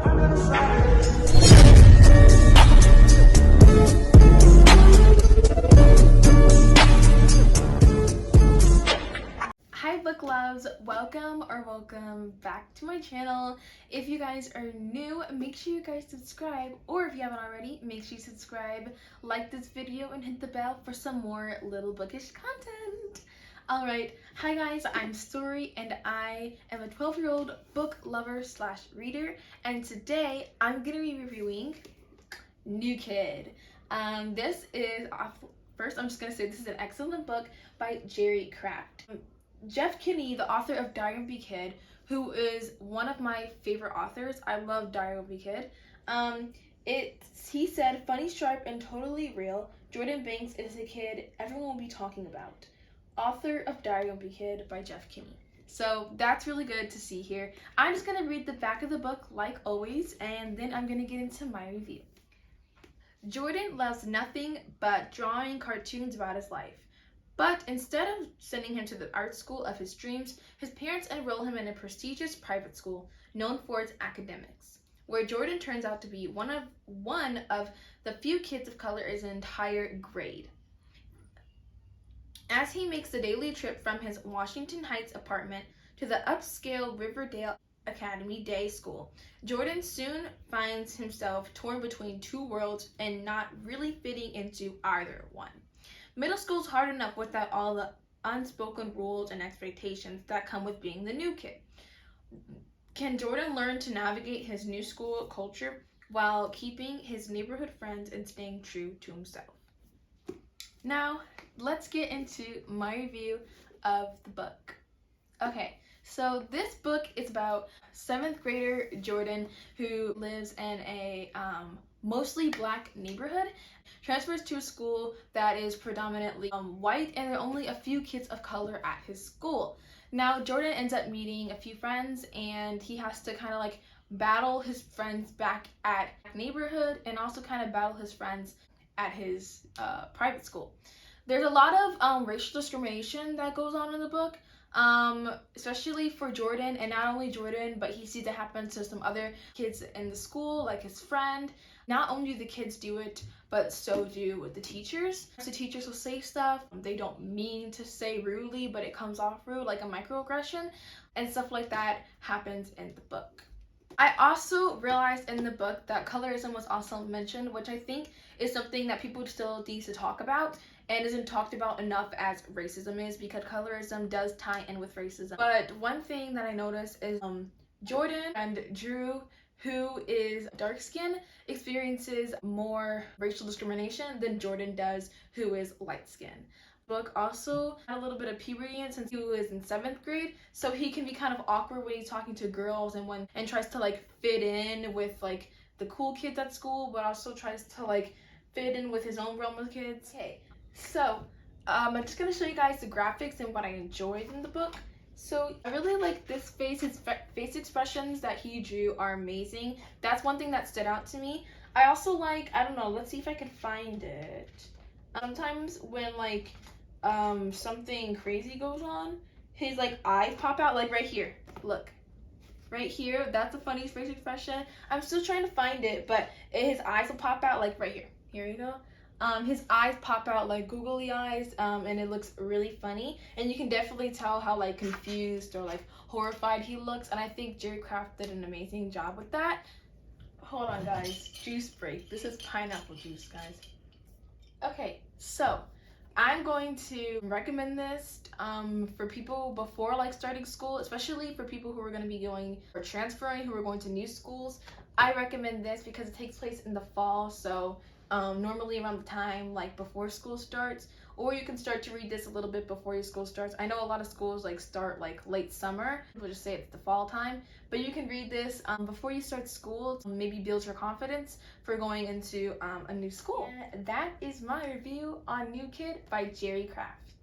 Hi book loves, welcome back to my channel. If you guys are new, make sure you guys subscribe, or if you haven't already, make sure you subscribe, like this video, and hit the bell for some more little bookish content. Alright, hi guys, I'm Story and I am a 12-year-old book lover slash reader, and today I'm gonna be reviewing New Kid. First I'm just gonna say this is an excellent book by Jerry Craft. Jeff Kinney, the author of Diary of a Kid, who is one of my favorite authors. I love Diary of a Kid. He said, funny, sharp, and totally real, Jordan Banks is a kid everyone will be talking about. Author of Diary of a Kid by Jeff Kinney. So that's really good to see here. I'm just going to read the back of the book like always, and then I'm going to get into my review. Jordan loves nothing but drawing cartoons about his life. But instead of sending him to the art school of his dreams, his parents enroll him in a prestigious private school known for its academics, where Jordan turns out to be one of the few kids of color in his entire grade. As he makes the daily trip from his Washington Heights apartment to the upscale Riverdale Academy Day School, Jordan soon finds himself torn between two worlds and not really fitting into either one. Middle school's hard enough without all the unspoken rules and expectations that come with being the new kid. Can Jordan learn to navigate his new school culture while keeping his neighborhood friends and staying true to himself? Now, let's get into my review of the book. Okay, so this book is about 7th grader Jordan, who lives in a mostly black neighborhood, transfers to a school that is predominantly white, and there are only a few kids of color at his school. Now Jordan ends up meeting a few friends, and he has to kind of like battle his friends back at neighborhood and also kind of battle his friends at his private school. There's a lot of racial discrimination that goes on in the book, especially for Jordan, and not only Jordan, but he sees it happen to some other kids in the school, like his friend. Not only do the kids do it, but so do the teachers. The teachers will say stuff they don't mean to say rudely, but it comes off rude, like a microaggression, and stuff like that happens in the book. I also realized in the book that colorism was also mentioned, which I think is something that people still need to talk about and isn't talked about enough as racism is, because colorism does tie in with racism. But one thing that I noticed is Jordan and Drew, who is dark skinned, experiences more racial discrimination than Jordan does, who is light skinned. Book also had a little bit of puberty in since he was in 7th grade, so he can be kind of awkward when he's talking to girls and tries to like fit in with like the cool kids at school, but also tries to like fit in with his own realm of kids. Okay, so I'm just gonna show you guys the graphics and what I enjoyed in the book. So I really like this face expressions that he drew are amazing. That's one thing that stood out to me. I also like, I don't know, let's see if I can find it. Sometimes when like something crazy goes on, his like eyes pop out, like right here. Look. Right here, that's the funniest face expression. I'm still trying to find it, but his eyes will pop out like right here. Here you go. His eyes pop out like googly eyes, and it looks really funny, and you can definitely tell how like confused or like horrified he looks, and I think Jerry Craft did an amazing job with that. Hold on guys, juice break. This is pineapple juice, guys. Okay, so I'm going to recommend this for people before like starting school, especially for people who are going to be going or transferring, who are going to new schools. I recommend this because it takes place in the fall, so normally around the time like before school starts, or you can start to read this a little bit before your school starts. I know a lot of schools like start like late summer, people just say it's the fall time, but you can read this before you start school to maybe build your confidence for going into a new school. And that is my review on New Kid by Jerry Craft.